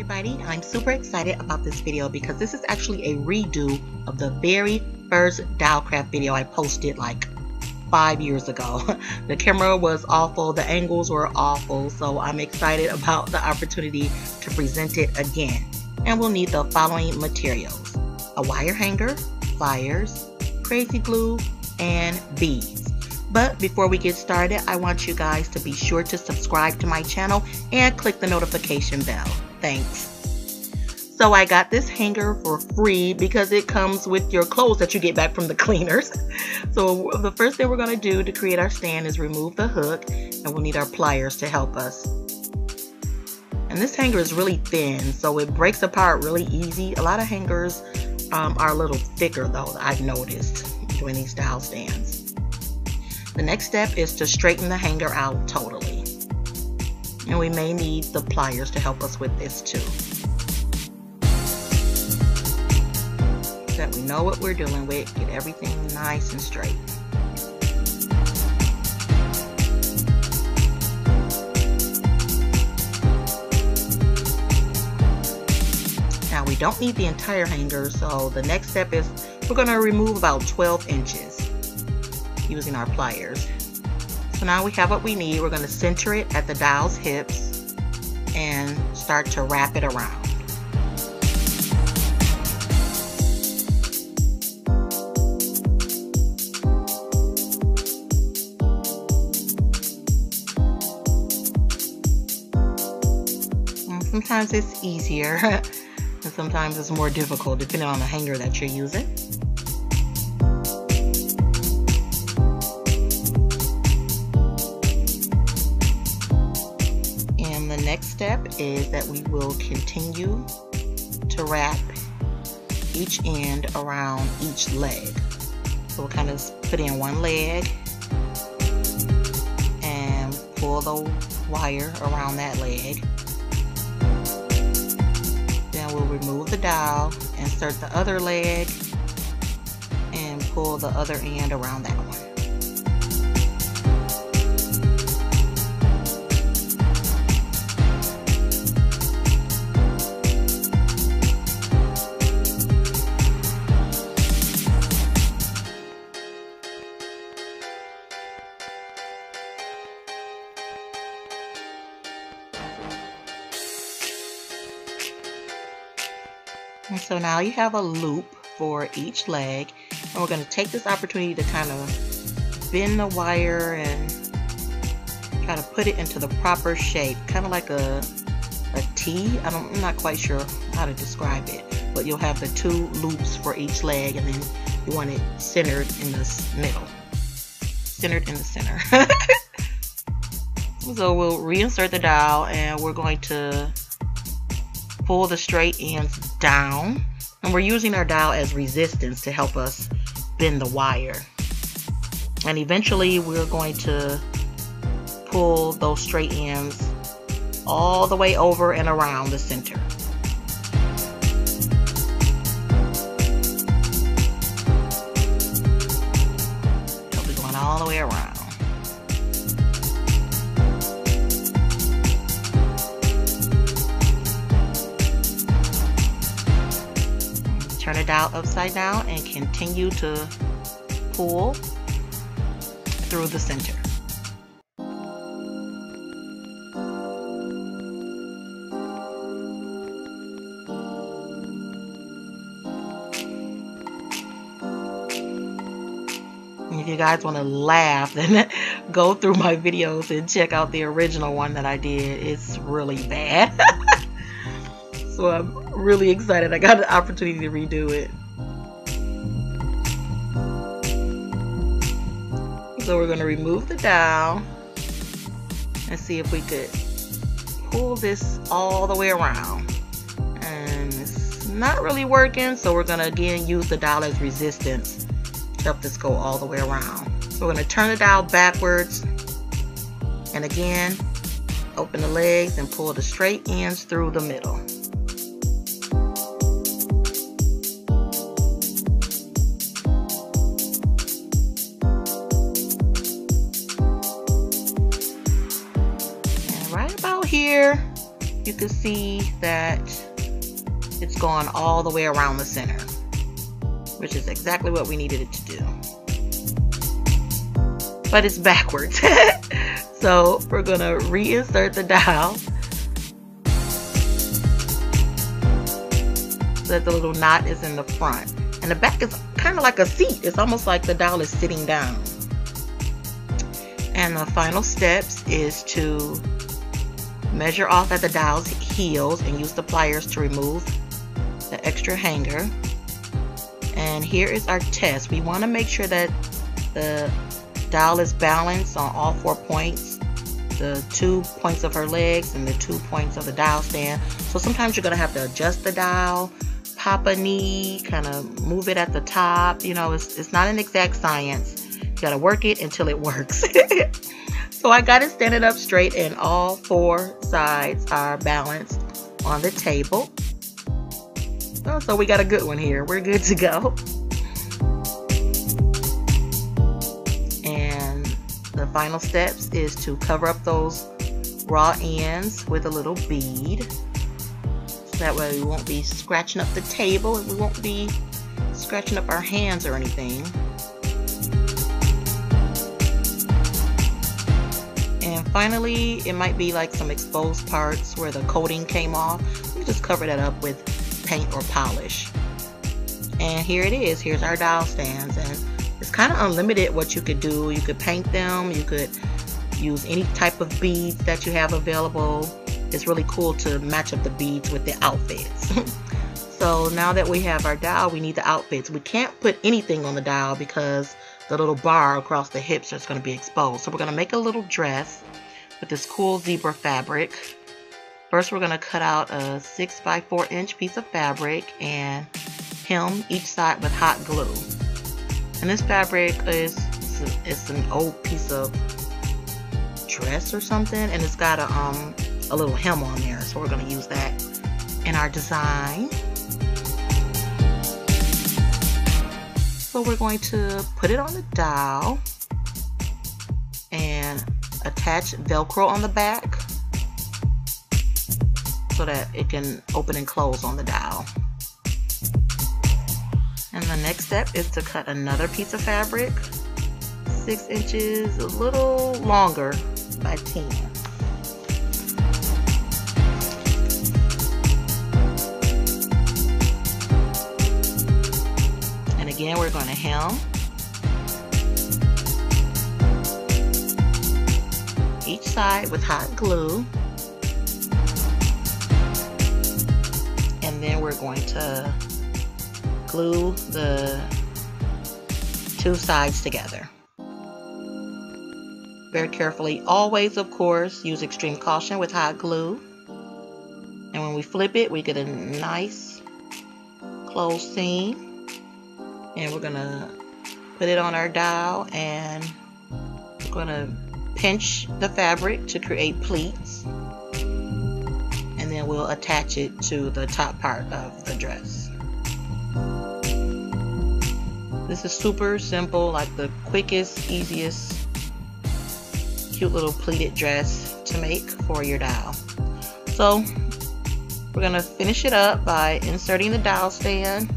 everybody, I'm super excited about this video because this is actually a redo of the very first dowel craft video I posted like 5 years ago. The camera was awful, the angles were awful, so I'm excited about the opportunity to present it again. And we'll need the following materials: a wire hanger, pliers, crazy glue, and beads. But before we get started, I want you guys to be sure to subscribe to my channel and click the notification bell. Thanks. So I got this hanger for free because it comes with your clothes that you get back from the cleaners. So the first thing we're going to do to create our stand is remove the hook, and we'll need our pliers to help us. And this hanger is really thin, so it breaks apart really easy. A lot of hangers are a little thicker though, I've noticed doing these dowel stands. The next step is to straighten the hanger out totally. And we may need the pliers to help us with this too, so that we know what we're dealing with, get everything nice and straight. Now we don't need the entire hanger, so the next step is we're going to remove about 12 inches using our pliers. So now we have what we need. We're going to center it at the dowel's hips and start to wrap it around. And sometimes it's easier and sometimes it's more difficult depending on the hanger that you're using. The next step is that we will continue to wrap each end around each leg. So we'll kind of put in one leg and pull the wire around that leg. Then we'll remove the dowel, insert the other leg, and pull the other end around that one. And so now you have a loop for each leg, and we're going to take this opportunity to kind of bend the wire and try to put it into the proper shape, kind of like a T. I'm not quite sure how to describe it, but you'll have the two loops for each leg, and then you want it centered in the middle, centered in the center. So we'll reinsert the dowel, and we're going to pull the straight ends down, and we're using our dowel as resistance to help us bend the wire. And eventually we're going to pull those straight ends all the way over and around the center. It'll be going all the way around. Turn the dowel upside down and continue to pull through the center. And if you guys want to laugh, then go through my videos and check out the original one that I did. It's really bad. So I'm really excited I got the opportunity to redo it. So we're going to remove the dowel and see if we could pull this all the way around. And it's not really working, so we're going to again use the dowel as resistance to help this go all the way around. So we're going to turn the dowel backwards, and again open the legs and pull the straight ends through the middle. here, you can see that it's gone all the way around the center, which is exactly what we needed it to do. But it's backwards. So we're gonna reinsert the dowel so that the little knot is in the front. And the back is kind of like a seat. It's almost like the dowel is sitting down. And the final steps is to measure off at the dowel's heels and use the pliers to remove the extra hanger. And here is our test. We want to make sure that the dowel is balanced on all 4 points, the 2 points of her legs and the 2 points of the dowel stand. So sometimes you're going to have to adjust the dowel, pop a knee, kind of move it at the top. You know, it's not an exact science. You got to work it until it works. So I got it standing up straight and all 4 sides are balanced on the table. Oh, so we got a good one here. We're good to go. And the final steps is to cover up those raw ends with a little bead. So that way we won't be scratching up the table and we won't be scratching up our hands or anything. And finally, it might be like some exposed parts where the coating came off. You just cover that up with paint or polish. And here it is. Here's our dowel stands, and it's kind of unlimited what you could do. You could paint them, you could use any type of beads that you have available. It's really cool to match up the beads with the outfits. So now that we have our dowel, we need the outfits. We can't put anything on the dowel because the little bar across the hips is going to be exposed. So we're going to make a little dress with this cool zebra fabric. First, we're going to cut out a 6 by 4 inch piece of fabric and hem each side with hot glue. And this fabric it's an old piece of dress or something, and it's got a little hem on there. So we're going to use that in our design. So we're going to put it on the dowel and attach Velcro on the back so that it can open and close on the dowel. And the next step is to cut another piece of fabric, 6 inches, a little longer by 10. And again, we're going to hem each side with hot glue. And then we're going to glue the 2 sides together. Very carefully. Always, of course, use extreme caution with hot glue. And when we flip it, we get a nice closed seam. And we're going to put it on our dowel, and we're going to pinch the fabric to create pleats. And then we'll attach it to the top part of the dress. This is super simple, like the quickest, easiest, cute little pleated dress to make for your dowel. So we're going to finish it up by inserting the dowel stand,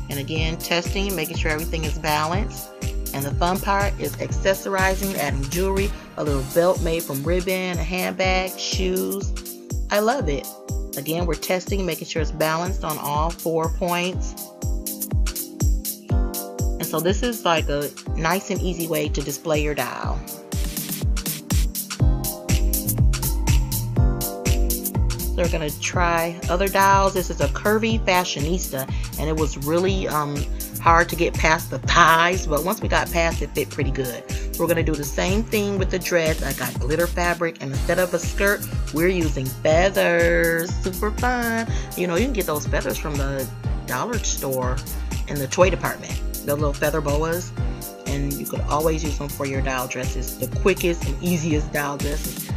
and again testing, making sure everything is balanced. And the fun part is accessorizing, adding jewelry, a little belt made from ribbon, a handbag, shoes. I love it. Again, we're testing, making sure it's balanced on all 4 points. And so this is like a nice and easy way to display your dowel. So we're going to try other dowels. This is a curvy fashionista, and it was really hard to get past the thighs, but once we got past it, fit pretty good. We're going to do the same thing with the dress. I got glitter fabric, and instead of a skirt, we're using feathers. Super fun. You know, you can get those feathers from the dollar store in the toy department, the little feather boas, and you could always use them for your dowel dresses. The quickest and easiest dowel dresses.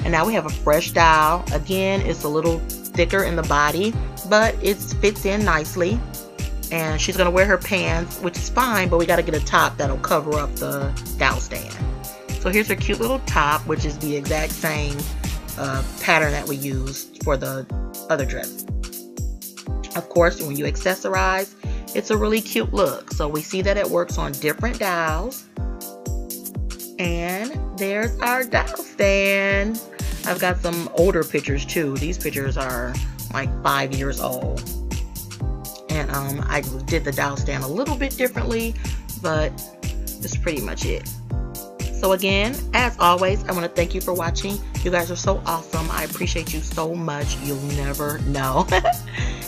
And now we have a fresh dowel. Again, it's a little thicker in the body, but it fits in nicely. And she's gonna wear her pants, which is fine, but we gotta get a top that'll cover up the dowel stand. So here's her cute little top, which is the exact same pattern that we used for the other dress. Of course, when you accessorize, it's a really cute look. So we see that it works on different dowels. And there's our dowel stand. I've got some older pictures too. These pictures are like 5 years old. And I did the dowel stand a little bit differently, but that's pretty much it. So again, as always, I want to thank you for watching. You guys are so awesome. I appreciate you so much. You'll never know.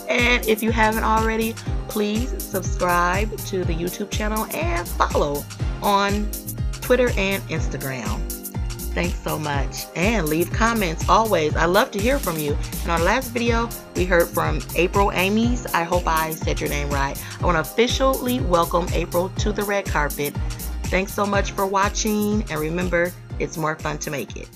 And if you haven't already, please subscribe to the YouTube channel and follow on Twitter and Instagram. Thanks so much. And leave comments always. I love to hear from you. In our last video, we heard from April Amies. I hope I said your name right. I want to officially welcome April to the red carpet. Thanks so much for watching. And remember, it's more fun to make it.